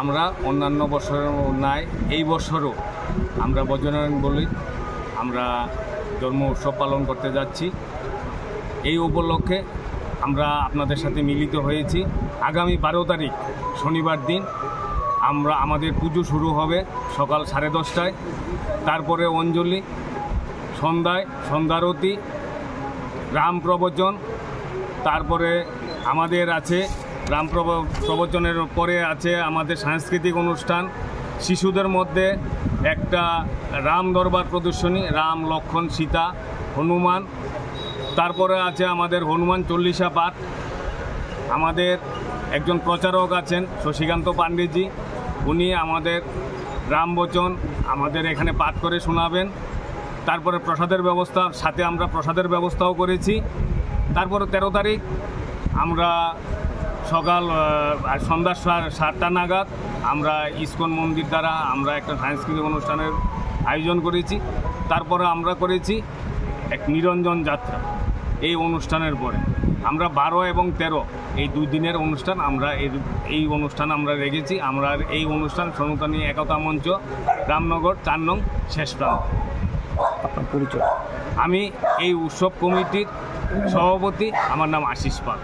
আমরা অন্যান্য বছরের ন্যায় এই বছরও আমরা বজরং বলি আমরা জন্ম উৎসব পালন করতে যাচ্ছি। এই উপলক্ষে আমরা আপনাদের সাথে মিলিত হয়েছি। আগামী 12 তারিখ শনিবার দিন আমাদের পুজো শুরু হবে সকাল 10:30টায়, তারপরে অঞ্জলি, সন্ধ্যায় সন্ধ্যারতি, রাম প্রবচন, তারপরে আমাদের আছে রাম প্রবচনের পরে আছে আমাদের সাংস্কৃতিক অনুষ্ঠান। শিশুদের মধ্যে একটা রাম দরবার প্রদর্শনী, রাম, লক্ষ্মণ, সীতা, হনুমান। তারপরে আছে আমাদের হনুমান চল্লিশা পাঠ। আমাদের একজন প্রচারক আছেন শশীকান্ত পাণ্ডেজি, উনি আমাদের রাম বচন আমাদের এখানে পাঠ করে শোনাবেন। তারপরে প্রসাদের ব্যবস্থা, সাথে আমরা প্রসাদের ব্যবস্থাও করেছি। তারপরে 13 তারিখ আমরা সকাল সন্ধ্যা 7টা নাগাদ আমরা ইস্কন মন্দির দ্বারা আমরা একটা সাংস্কৃতিক অনুষ্ঠানের আয়োজন করেছি। তারপরে আমরা করেছি এক নিরঞ্জন যাত্রা। এই অনুষ্ঠানের পরে আমরা 12 এবং 13 এই 2 দিনের অনুষ্ঠান আমরা এই অনুষ্ঠান আমরা রেখেছি। আমরা এই অনুষ্ঠান সনাতনী একতা মঞ্চ, রামনগর 4 নং শেষ প্রান্ত। আপনার পরিচয়? আমি এই উৎসব কমিটির সভাপতি, আমার নাম আশিস পাল।